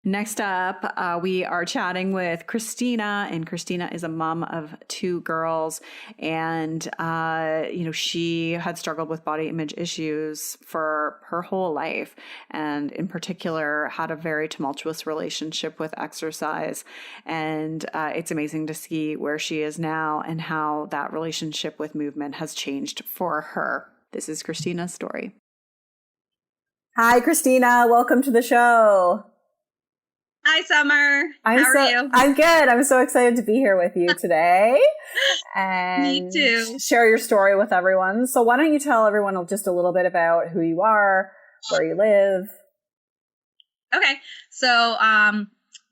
Next up, we are chatting with Cristina, and Cristina is a mom of two girls. And, she had struggled with body image issues for her whole life, and in particular, had a very tumultuous relationship with exercise. And it's amazing to see where she is now and how that relationship with movement has changed for her. This is Cristina's story. Hi, Cristina. Welcome to the show. Hi, Summer. How are you? I'm good. I'm so excited to be here with you today and Me too. share your story with everyone. So why don't you tell everyone just a little bit about who you are, where you live? Okay. So,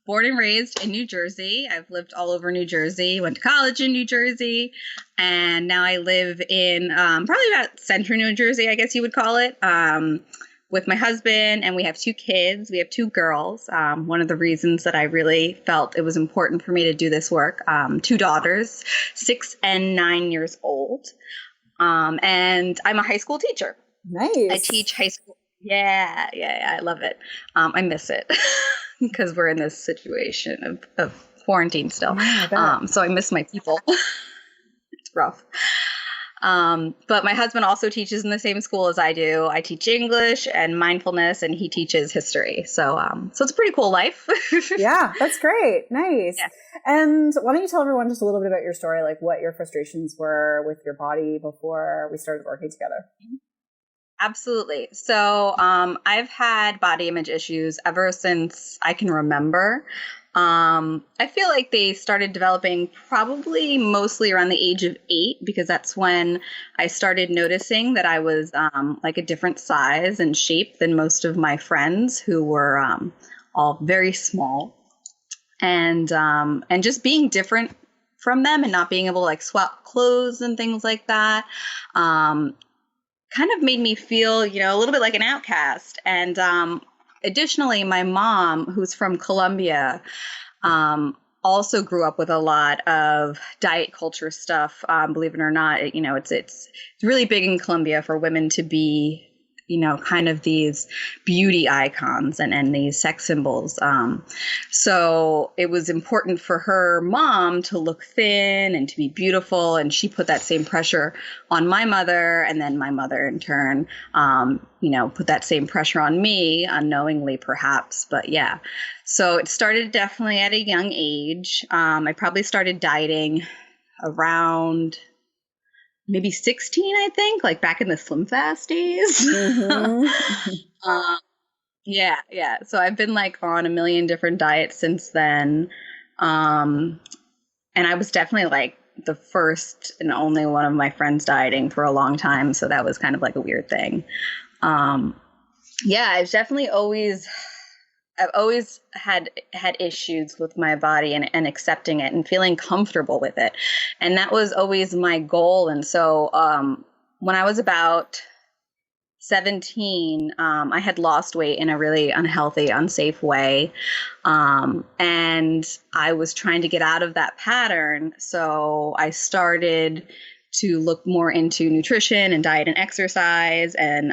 born and raised in New Jersey. I've lived all over New Jersey, went to college in New Jersey, and now I live in probably about central New Jersey, I guess you would call it. With my husband, and we have two kids. We have two girls. One of the reasons that I really felt it was important for me to do this work, two daughters, 6 and 9 years old. And I'm a high school teacher. Nice. I teach high school. Yeah, I love it. I miss it because we're in this situation of quarantine still. Yeah, so I miss my people. It's rough. But my husband also teaches in the same school as I do. I teach English and mindfulness, and he teaches history. So it's a pretty cool life. Yeah, that's great. Nice. Yeah. And why don't you tell everyone just a little bit about your story, like what your frustrations were with your body before we started working together? Absolutely. So I've had body image issues ever since I can remember. I feel like they started developing probably mostly around the age of 8, because that's when I started noticing that I was like a different size and shape than most of my friends who were all very small, and just being different from them and not being able to like swap clothes and things like that. Kind of made me feel, a little bit like an outcast. And additionally, my mom, who's from Colombia, also grew up with a lot of diet culture stuff. Believe it or not, it's really big in Colombia for women to be, kind of these beauty icons and these sex symbols. So it was important for her mom to look thin and to be beautiful. And she put that same pressure on my mother. And then my mother in turn, put that same pressure on me, unknowingly perhaps. But yeah, so it started definitely at a young age. I probably started dieting around maybe 16, I think, like back in the Slim Fast days. Mm-hmm. Yeah. So I've been like on a million different diets since then. And I was definitely like the first and only one of my friends dieting for a long time. So that was kind of like a weird thing. I've always had issues with my body and accepting it and feeling comfortable with it. And that was always my goal. And so when I was about 17, I had lost weight in a really unhealthy, unsafe way. And I was trying to get out of that pattern. So I started to look more into nutrition and diet and exercise. And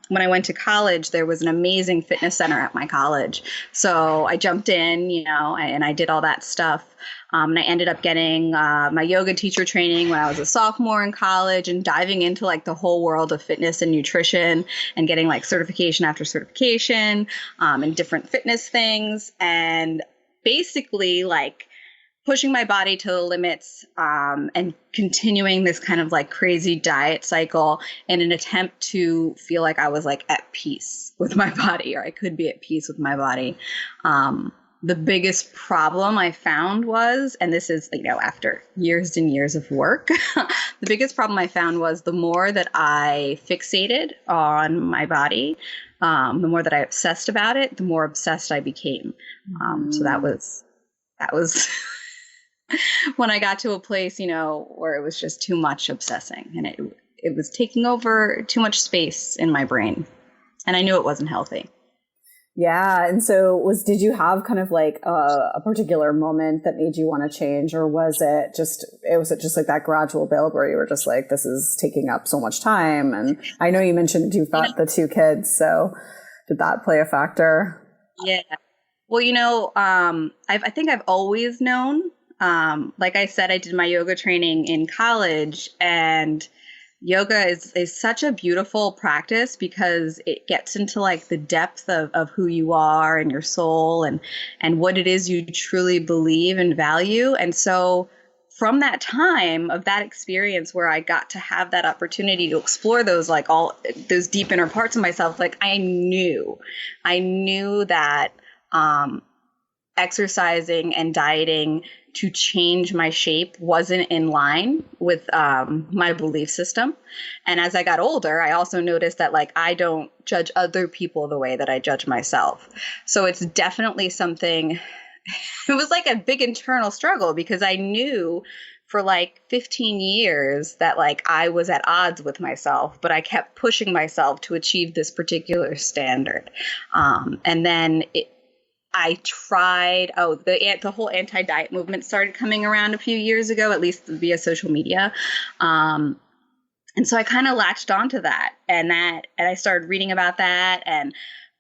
when I went to college, there was an amazing fitness center at my college. So I jumped in, and I did all that stuff. And I ended up getting my yoga teacher training when I was a sophomore in college, and diving into like the whole world of fitness and nutrition, and getting like certification after certification and different fitness things. And basically like pushing my body to the limits and continuing this kind of like crazy diet cycle in an attempt to feel like I was like at peace with my body, or I could be at peace with my body. The biggest problem I found was, and this is, after years and years of work, the biggest problem I found was the more that I fixated on my body, the more that I obsessed about it, the more obsessed I became. So that was when I got to a place, where it was just too much obsessing, and it was taking over too much space in my brain, and I knew it wasn't healthy. Yeah. And so did you have kind of like a particular moment that made you want to change, or was it just like that gradual build where you were just like, this is taking up so much time? And I know you mentioned you've got the two kids, so did that play a factor? Yeah. Well, I think I've always known. Like I said, I did my yoga training in college, and yoga is such a beautiful practice because it gets into like the depth of who you are and your soul and what it is you truly believe and value. And so from that time of that experience where I got to have that opportunity to explore those like all those deep inner parts of myself, like I knew that exercising and dieting to change my shape wasn't in line with my belief system. And as I got older, I also noticed that like I don't judge other people the way that I judge myself. So it's definitely something, it was like a big internal struggle because I knew for like 15 years that like I was at odds with myself, but I kept pushing myself to achieve this particular standard. And then I tried, the whole anti-diet movement started coming around a few years ago, at least via social media. And so I kind of latched onto that and I started reading about that, and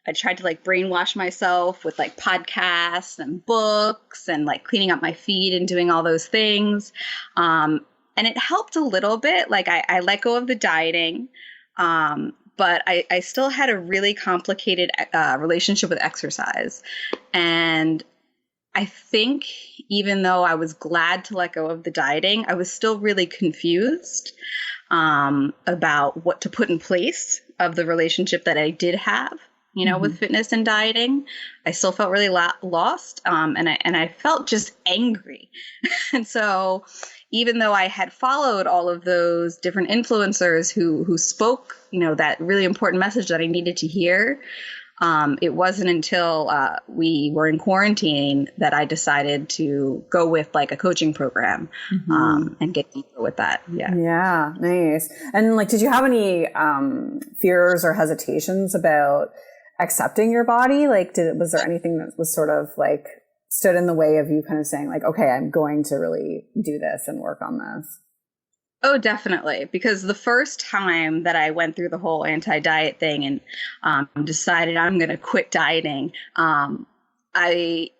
I tried to like brainwash myself with like podcasts and books and like cleaning up my feed and doing all those things. And it helped a little bit. Like I let go of the dieting. But I still had a really complicated relationship with exercise. And I think even though I was glad to let go of the dieting, I was still really confused about what to put in place of the relationship that I did have, with fitness and dieting. I still felt really lost. And I felt just angry. And so even though I had followed all of those different influencers who spoke, that really important message that I needed to hear, it wasn't until we were in quarantine that I decided to go with like a coaching program and get deeper with that. Yeah. Yeah. Nice. And like, did you have any fears or hesitations about accepting your body? Like, was there anything that was sort of like stood in the way of you kind of saying like, okay, I'm going to really do this and work on this? Oh, definitely. Because the first time that I went through the whole anti-diet thing and decided I'm going to quit dieting, my body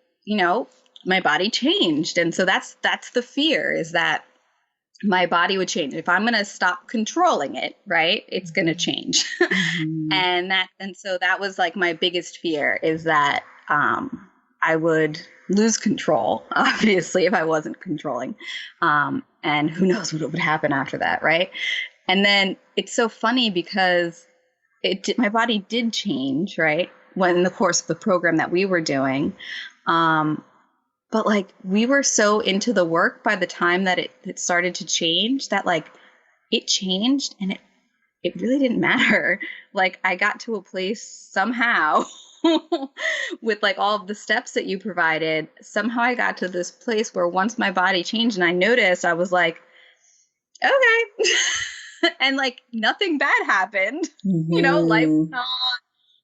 changed. And so that's the fear, is that my body would change. If I'm going to stop controlling it, right, it's going to change. And so that was like my biggest fear, is that I would lose control, obviously, if I wasn't controlling. And who knows what would happen after that, right? And then it's so funny because my body did change, right, when in the course of the program that we were doing. But like we were so into the work by the time that it started to change that like it changed and it really didn't matter. Like I got to a place somehow with like all of the steps that you provided. Somehow I got to this place where once my body changed and I noticed, I was like, okay. And like nothing bad happened. Life went on.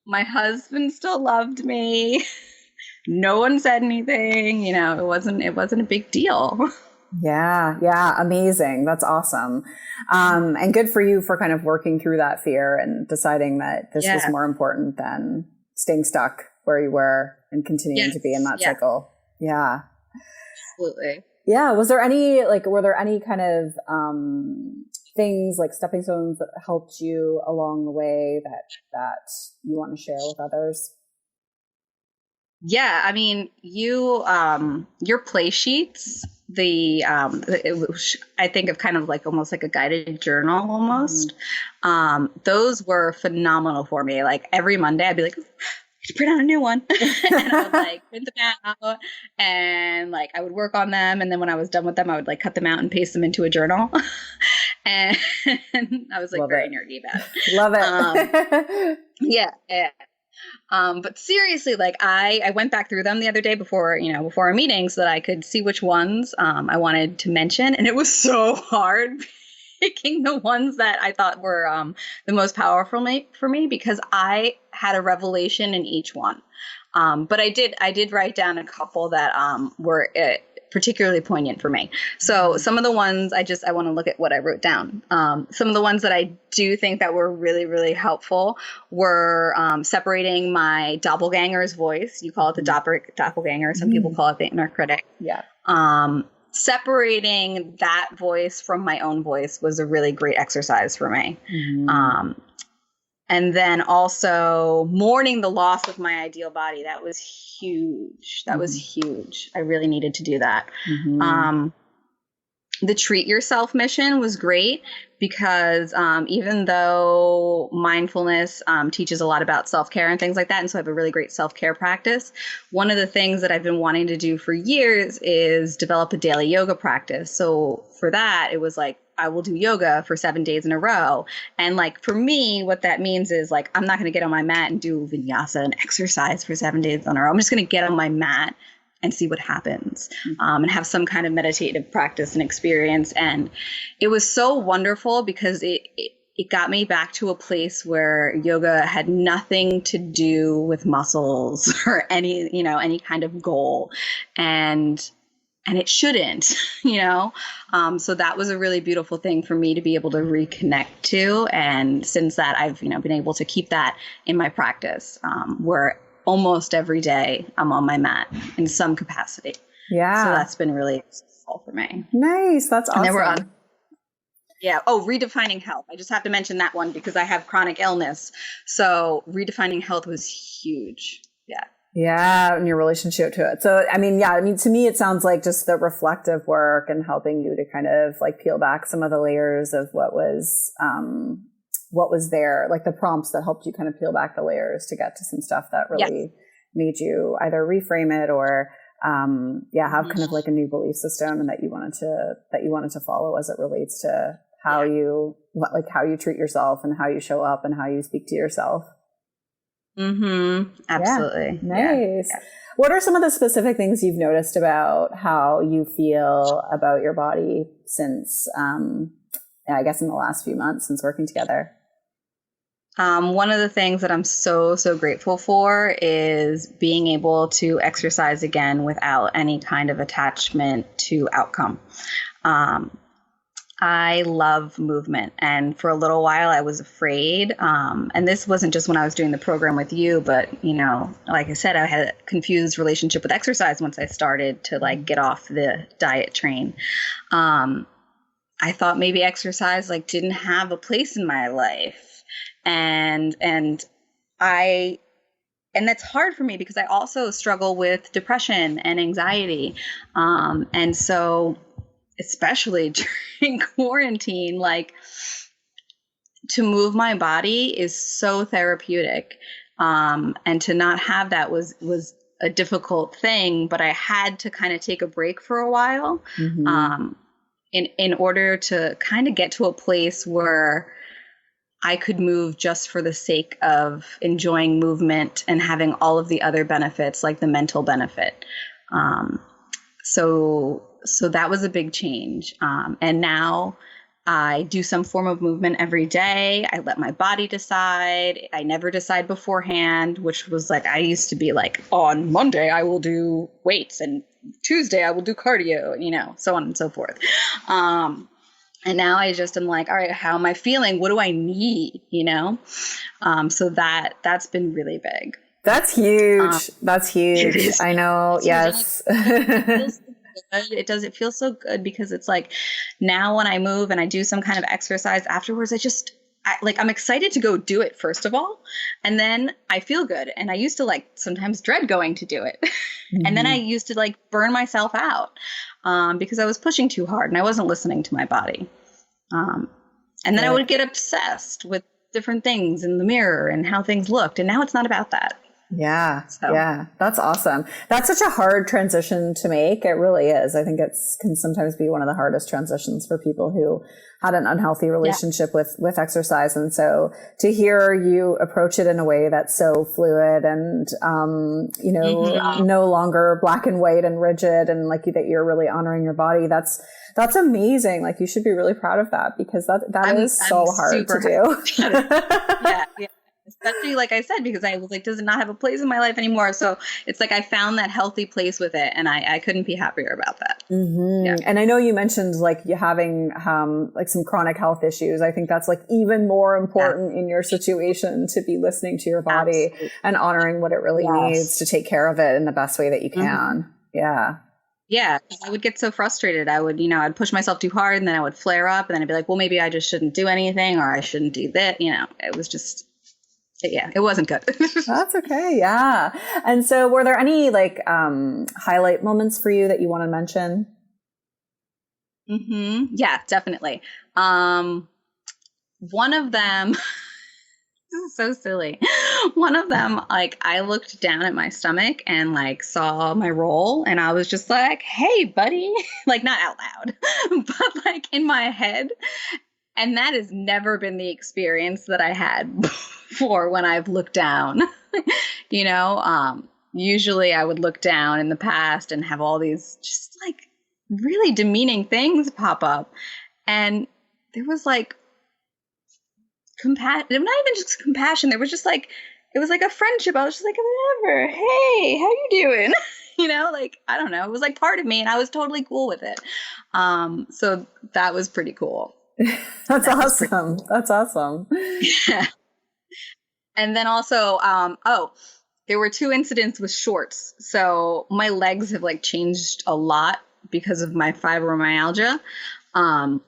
My husband still loved me. No one said anything. It wasn't a big deal. Yeah. Amazing. That's awesome. And good for you for kind of working through that fear and deciding that this was more important than staying stuck where you were and continuing to be in that cycle. Yeah. Absolutely. Yeah. Were there any kind of things like stepping stones that helped you along the way that you want to share with others? Yeah, I mean, your play sheets, I think of kind of like almost like a guided journal almost. Those were phenomenal for me. Like every Monday I'd be like, print out a new one. And I would like print them out and like I would work on them. And then when I was done with them, I would like cut them out and paste them into a journal. And I was like very nerdy about it. Love it. Yeah. But seriously, like I went back through them the other day before our meeting so that I could see which ones I wanted to mention. And it was so hard picking the ones that I thought were the most powerful for me because I had a revelation in each one. But I did write down a couple that were particularly poignant for me. So some of the ones I want to look at what I wrote down. Some of the ones that I do think that were really, really helpful were separating my doppelganger's voice. You call it the doppelganger. Some people call it the inner critic. Yeah. Separating that voice from my own voice was a really great exercise for me. And then also mourning the loss of my ideal body. That was huge. That was huge. I really needed to do that. The treat yourself mission was great because even though mindfulness teaches a lot about self-care and things like that, and so I have a really great self-care practice, one of the things that I've been wanting to do for years is develop a daily yoga practice. So for that, it was like, I will do yoga for 7 days in a row. And like, for me, what that means is like, I'm not going to get on my mat and do vinyasa and exercise for 7 days in a row. I'm just going to get on my mat and see what happens, and have some kind of meditative practice and experience. And it was so wonderful because it got me back to a place where yoga had nothing to do with muscles or any kind of goal. And it shouldn't, so that was a really beautiful thing for me to be able to reconnect to. And since that, I've, been able to keep that in my practice, where almost every day I'm on my mat in some capacity. Yeah. So that's been really successful for me. Nice. That's awesome. And then we're on. Yeah. Oh, redefining health. I just have to mention that one because I have chronic illness. So redefining health was huge. Yeah. Yeah, and your relationship to it. So, to me, it sounds like just the reflective work and helping you to kind of like peel back some of the layers of what was there, like the prompts that helped you kind of peel back the layers to get to some stuff that really made you either reframe it or, have kind of like a new belief system and that you wanted to follow as it relates to how you treat yourself and how you show up and how you speak to yourself. Absolutely. Yeah. Nice. Yeah. What are some of the specific things you've noticed about how you feel about your body since, I guess in the last few months since working together? One of the things that I'm so, so grateful for is being able to exercise again without any kind of attachment to outcome. I love movement. And for a little while I was afraid. And this wasn't just when I was doing the program with you, but, like I said, I had a confused relationship with exercise once I started to like get off the diet train. I thought maybe exercise like didn't have a place in my life. And that's hard for me because I also struggle with depression and anxiety. And so especially during quarantine, like to move my body is so therapeutic. And to not have that was a difficult thing, but I had to kind of take a break for a while, in order to kind of get to a place where I could move just for the sake of enjoying movement and having all of the other benefits, like the mental benefit. So that was a big change. And now I do some form of movement every day. I let my body decide. I never decide beforehand, which was like, I used to be like, on Monday, I will do weights and Tuesday I will do cardio, so on and so forth. And now I just am like, all right, how am I feeling? What do I need? So that's been really big. That's huge. That's huge. I know. Yes. It feels so good because it's like now when I move and I do some kind of exercise afterwards, I'm excited to go do it first of all. And then I feel good. And I used to like sometimes dread going to do it. And then I used to like burn myself out, because I was pushing too hard and I wasn't listening to my body. And then I would get obsessed with different things in the mirror and how things looked. And now it's not about that. Yeah. Yeah. That's awesome. That's such a hard transition to make. It really is. I think can sometimes be one of the hardest transitions for people who had an unhealthy relationship with exercise. And so to hear you approach it in a way that's so fluid and, no longer black and white and rigid and like that you're really honoring your body. That's amazing. Like you should be really proud of that because that is so hard to do. Yeah. especially like I said, because I was like, does it not have a place in my life anymore? So it's like I found that healthy place with it, and I couldn't be happier about that. Yeah. And I know you mentioned like you having like some chronic health issues. I think that's like even more important in your situation, to be listening to your body and honoring what it really needs to take care of it in the best way that you can. Yeah. Yeah, I would get so frustrated. I would, I'd push myself too hard, and then I would flare up, and then I'd be like, well, maybe I just shouldn't do anything, or I shouldn't do that. It was just, yeah, it wasn't good. That's okay. Yeah. And so were there any like highlight moments for you that you want to mention? Yeah, definitely. One of them, this is so silly. One of them, like, I looked down at my stomach and like saw my roll, and I was just like, hey, buddy, like not out loud, but like in my head. And that has never been the experience that I had before when I've looked down. Usually I would look down in the past and have all these just like really demeaning things pop up. And there was like compassion, not even just compassion. There was just like, it was like a friendship. I was just like, whatever. Hey, how you doing? Like, I don't know. It was like part of me, and I was totally cool with it. So that was pretty cool. That's awesome. That's awesome. Yeah. And then also, there were 2 incidents with shorts. So my legs have like changed a lot because of my fibromyalgia. And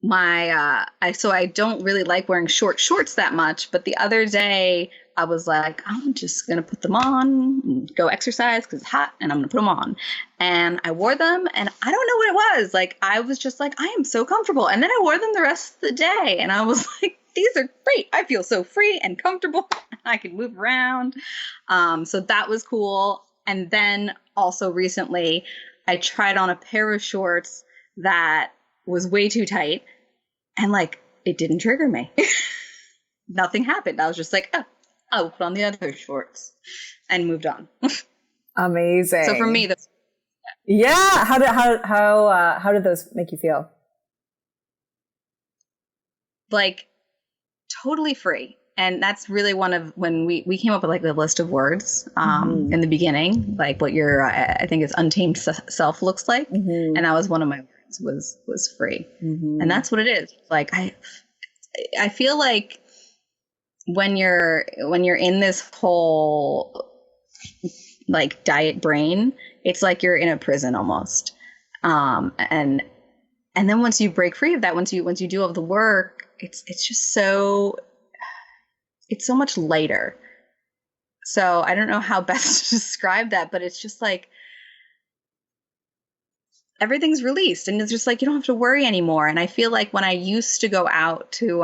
I don't really like wearing short shorts that much, but the other day I was like, I'm just going to put them on and go exercise because it's hot, and I'm going to put them on. And I wore them, and I don't know what it was. Like, I was just like, I am so comfortable. And then I wore them the rest of the day, and I was like, these are great. I feel so free and comfortable. I can move around. So that was cool. And then also recently I tried on a pair of shorts that was way too tight, and like, it didn't trigger me. Nothing happened. I was just like, oh, I'll put on the other shorts, and moved on. Amazing. So for me, that's how did those make you feel? Like totally free. And that's really one of when we came up with like the list of words in the beginning, like what your I think it's untamed self looks like, and that was one of my words was free, and that's what it is. Like I feel like when you're in this whole like diet brain, it's like you're in a prison almost. And then once you break free of that, once you do all the work, it's just so much lighter. So I don't know how best to describe that, but it's just like everything's released, and it's just like you don't have to worry anymore. And I feel like when I used to go out to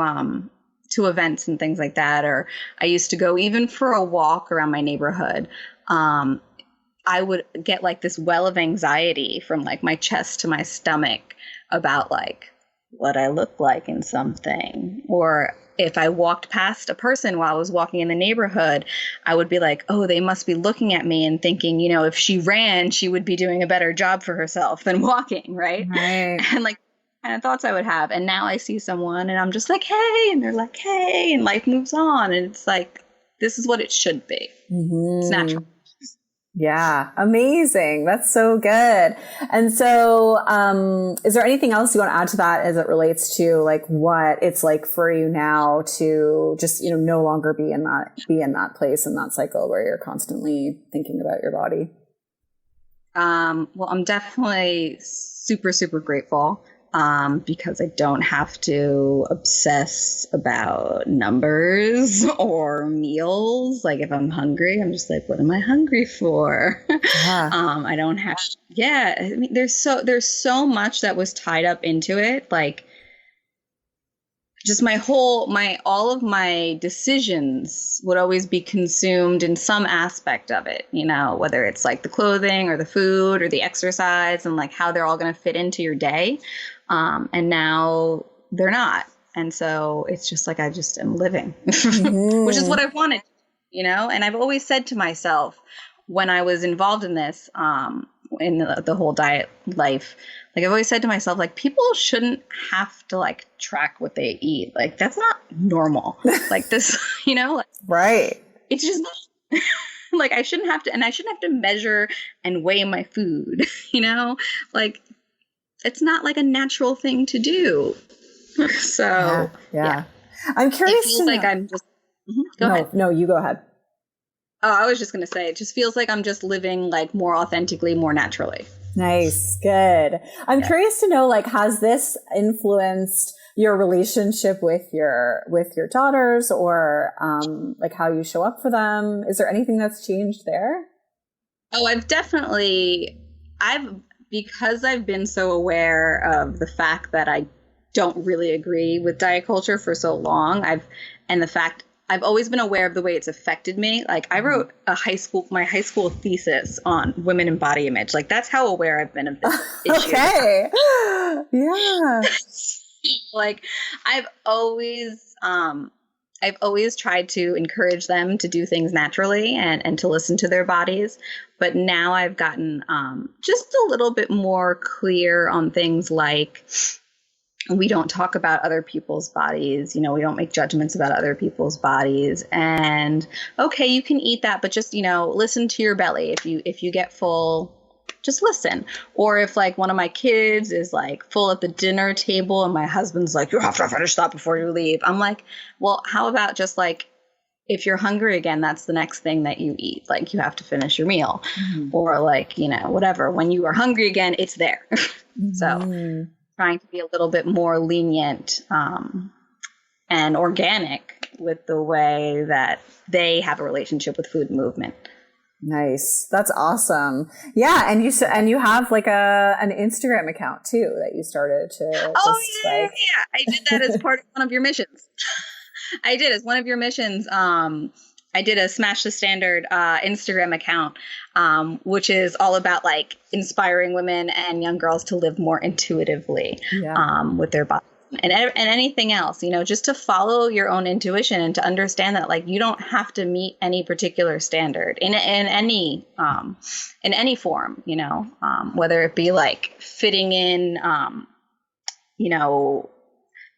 events and things like that, or I used to go even for a walk around my neighborhood, I would get like this well of anxiety from like my chest to my stomach about like what I look like in something. Or if I walked past a person while I was walking in the neighborhood, I would be like, oh, they must be looking at me and thinking, if she ran, she would be doing a better job for herself than walking, right? And like kind of thoughts I would have. And now I see someone and I'm just like, hey, and they're like, hey, and life moves on. And it's like, this is what it should be. It's natural. Yeah. Amazing. That's so good. And so, is there anything else you want to add to that as it relates to like what it's like for you now to just, no longer be in that place, in that cycle where you're constantly thinking about your body? Well, I'm definitely super, super grateful. Because I don't have to obsess about numbers or meals. Like if I'm hungry, I'm just like, what am I hungry for? Yeah. I don't have, I mean, there's so much that was tied up into it. Like just all of my decisions would always be consumed in some aspect of it, whether it's like the clothing or the food or the exercise and like how they're all going to fit into your day. And now they're not. And so it's just like, I just am living, which is what I wanted, and I've always said to myself when I was involved in this, in the whole diet life. Like I've always said to myself, like people shouldn't have to like track what they eat. Like that's not normal. Like this, like, Right. it's just not like I shouldn't have to, and I shouldn't have to measure and weigh my food, like it's not like a natural thing to do. So yeah. I'm curious it feels to like know. I'm just go ahead. No, you go ahead. Oh, I was just going to say, it just feels like I'm just living like more authentically, more naturally. Nice. Good. I'm curious to know, like, has this influenced your relationship with your daughters, or like how you show up for them? Is there anything that's changed there? Oh, because I've been so aware of the fact that I don't really agree with diet culture for so long, and the fact I've always been aware of the way it's affected me. Like I wrote my high school thesis on women and body image. Like that's how aware I've been of this issue. Okay. Yeah. Like I've always tried to encourage them to do things naturally and to listen to their bodies. But now I've gotten just a little bit more clear on things like we don't talk about other people's bodies. We don't make judgments about other people's bodies. And okay, you can eat that, but just, listen to your belly. If you get full, just listen. Or if like one of my kids is like full at the dinner table and my husband's like, you have to finish that before you leave. I'm like, well, how about just like, if you're hungry again, that's the next thing that you eat. Like you have to finish your meal or like, whatever. When you are hungry again, it's there. So trying to be a little bit more lenient and organic with the way that they have a relationship with food movement. Nice. That's awesome. Yeah. And you have like an Instagram account too that you started to. Yeah. I did that as part of one of your missions. I did as one of your missions. I did a Smash the Standard Instagram account, which is all about like inspiring women and young girls to live more intuitively with their bodies and anything else, just to follow your own intuition and to understand that like you don't have to meet any particular standard in any form, whether it be like fitting in,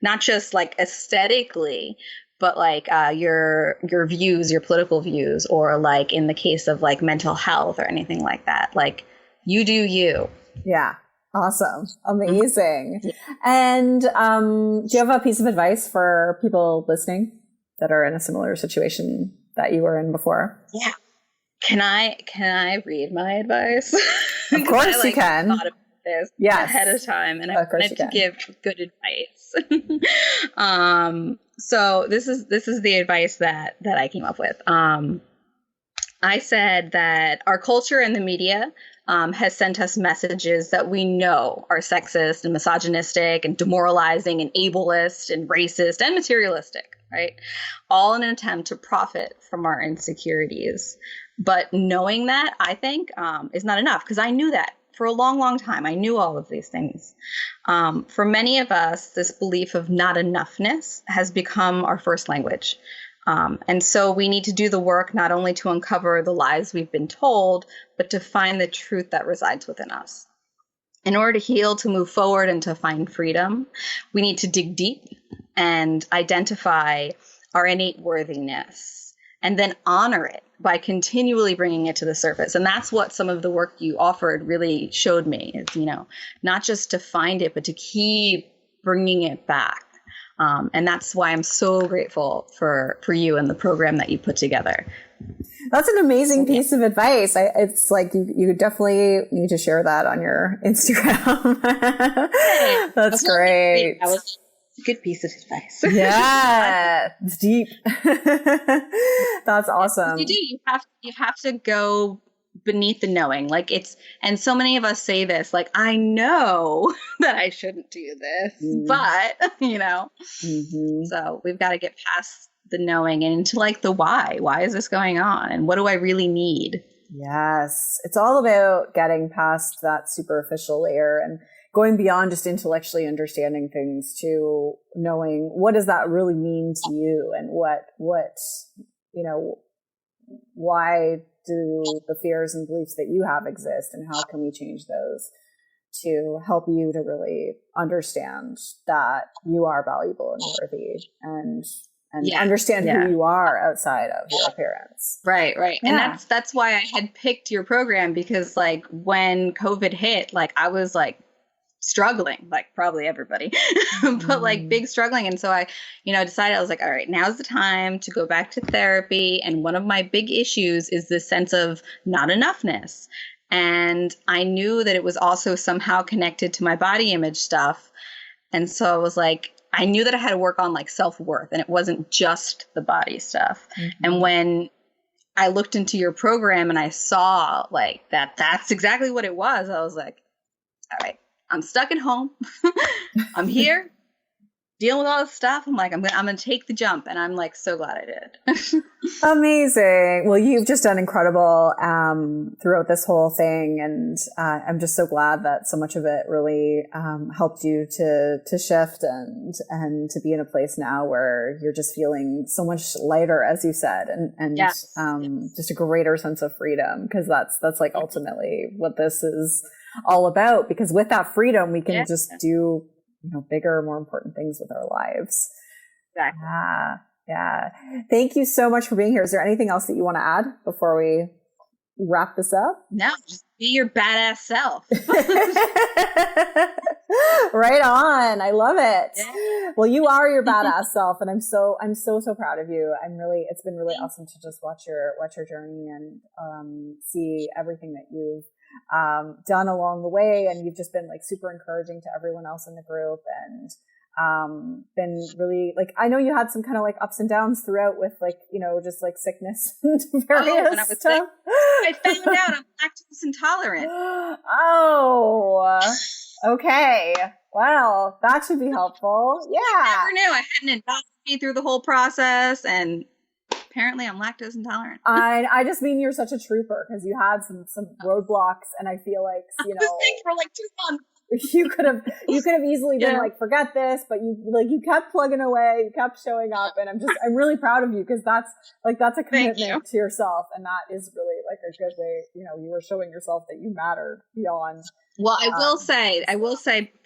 not just like aesthetically, but like your views, your political views, or like in the case of like mental health or anything like that. Like you do you. Yeah. Awesome. Amazing. And do you have a piece of advice for people listening that are in a similar situation that you were in before? Yeah. Can I read my advice? Of course you can. Thought about this ahead of time, and I wanted to give good advice. So this is the advice that I came up with. I said that our culture and the media has sent us messages that we know are sexist and misogynistic and demoralizing and ableist and racist and materialistic, right? All in an attempt to profit from our insecurities. But knowing that, I think, is not enough, because I knew that for a long, long time. I knew all of these things. For many of us, this belief of not enoughness has become our first language. And so we need to do the work not only to uncover the lies we've been told, but to find the truth that resides within us. In order to heal, to move forward, and to find freedom, we need to dig deep and identify our innate worthiness and then honor it by continually bringing it to the surface. And that's what some of the work you offered really showed me is, not just to find it, but to keep bringing it back. And that's why I'm so grateful for you and the program that you put together. That's an amazing piece of advice. It's like you definitely need to share that on your Instagram. That's great. That was a good piece of advice. Yeah, it's deep. That's awesome. You do. You have to go beneath the knowing. Like and so many of us say this, like, I know that I shouldn't do this, but so we've got to get past the knowing and into like the why is this going on? And what do I really need? Yes. It's all about getting past that superficial layer and going beyond just intellectually understanding things to knowing what does that really mean to you and what, why do the fears and beliefs that you have exist, and how can we change those to help you to really understand that you are valuable and worthy, and understand who you are outside of your appearance. Right. Yeah. And that's why I had picked your program, because like when COVID hit, like I was like struggling, like probably everybody, but like big struggling. And so I, decided, I was like, all right, now's the time to go back to therapy. And one of my big issues is this sense of not enoughness. And I knew that it was also somehow connected to my body image stuff. And so I was like, I knew that I had to work on like self-worth, and it wasn't just the body stuff. And when I looked into your program and I saw like that's exactly what it was, I was like, all right, I'm stuck at home. I'm here dealing with all this stuff. I'm like, I'm gonna take the jump, and I'm like so glad I did. Amazing. Well, you've just done incredible throughout this whole thing, and I'm just so glad that so much of it really helped you to shift and to be in a place now where you're just feeling so much lighter, as you said, and yes. Just a greater sense of freedom, because that's like ultimately what this is all about. Because with that freedom, we can just do bigger, more important things with our lives. Exactly. Yeah. Thank you so much for being here. Is there anything else that you want to add before we wrap this up? No, just be your badass self. Right on. I love it. Yeah. Well, you are your badass self, and I'm so proud of you. It's been really awesome to just watch your journey and see everything that you've done along the way. And you've just been like super encouraging to everyone else in the group, and been really like, I know you had some kind of like ups and downs throughout with like, just like sickness and various when I was stuff. Sick, I found out I'm lactose intolerant. Oh, okay. Well, that should be helpful. Yeah. I never knew. I had an endoscopy through the whole process, and apparently I'm lactose intolerant. I just mean you're such a trooper, because you had some roadblocks, and I feel like, I was sick for like 2 months. You could have easily been like, forget this, but you kept plugging away, you kept showing up, and I'm really proud of you, because that's a commitment to yourself, and that is really like a good way, you were showing yourself that you mattered beyond. Well, I will say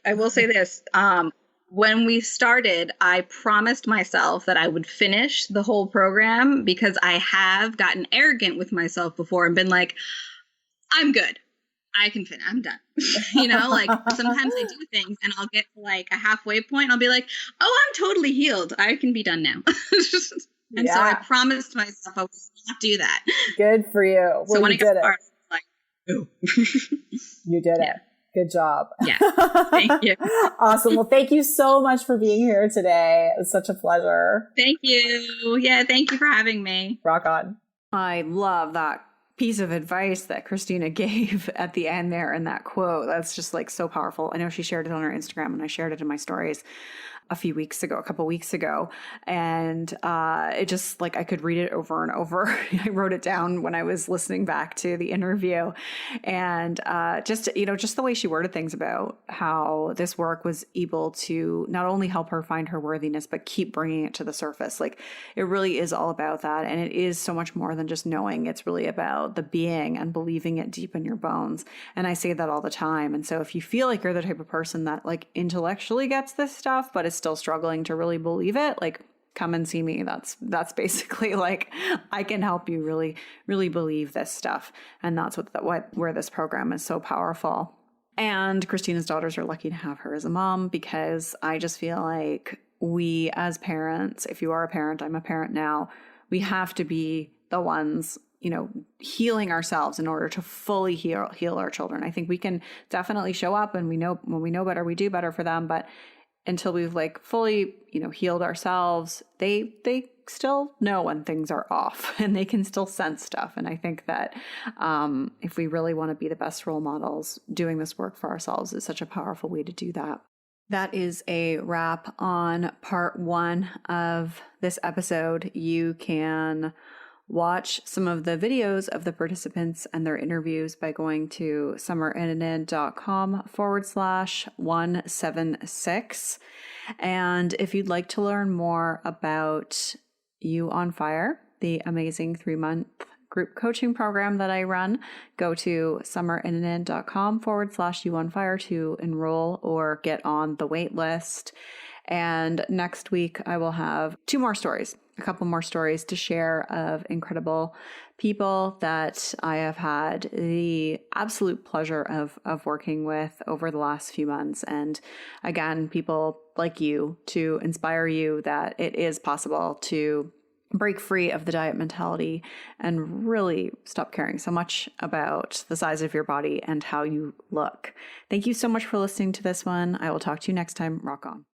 this. When we started, I promised myself that I would finish the whole program, because I have gotten arrogant with myself before and been like, I'm good. I can finish. I'm done. Like sometimes I do things and I'll get to like a halfway point and I'll be like, oh, I'm totally healed. I can be done now. And so I promised myself I would not do that. Good for you. Well, so when you I got started, I was like, oh. You did it. Good job. Yeah. Thank you. Awesome. Well, thank you so much for being here today. It was such a pleasure. Thank you. Yeah. Thank you for having me. Rock on. I love that piece of advice that Cristina gave at the end there in that quote. That's just like so powerful. I know she shared it on her Instagram, and I shared it in my stories a couple weeks ago. And it just like, I could read it over and over. I wrote it down when I was listening back to the interview, and just the way she worded things about how this work was able to not only help her find her worthiness, but keep bringing it to the surface. Like, it really is all about that. And it is so much more than just knowing. It's really about the being and believing it deep in your bones. And I say that all the time. And so if you feel like you're the type of person that like intellectually gets this stuff, but is still struggling to really believe it, like, come and see me. That's basically like, I can help you really, really believe this stuff. And that's where this program is so powerful. And Christina's daughters are lucky to have her as a mom, because I just feel like we as parents, if you are a parent, I'm a parent now, we have to be the ones, healing ourselves in order to fully heal our children. I think we can definitely show up, and when we know better, we do better for them. But until we've like fully, healed ourselves, they still know when things are off, and they can still sense stuff. And I think that if we really want to be the best role models, doing this work for ourselves is such a powerful way to do that. That is a wrap on part 1 of this episode. You can watch some of the videos of the participants and their interviews by going to summerinit.com/176. And if you'd like to learn more about You on Fire, the amazing 3-month group coaching program that I run. Go to summerinnanen.com/youonfire to enroll or get on the wait list. And next week, I will have a couple more stories to share of incredible people that I have had the absolute pleasure of working with over the last few months. And again, people like you, to inspire you that it is possible to break free of the diet mentality and really stop caring so much about the size of your body and how you look. Thank you so much for listening to this one. I will talk to you next time. Rock on.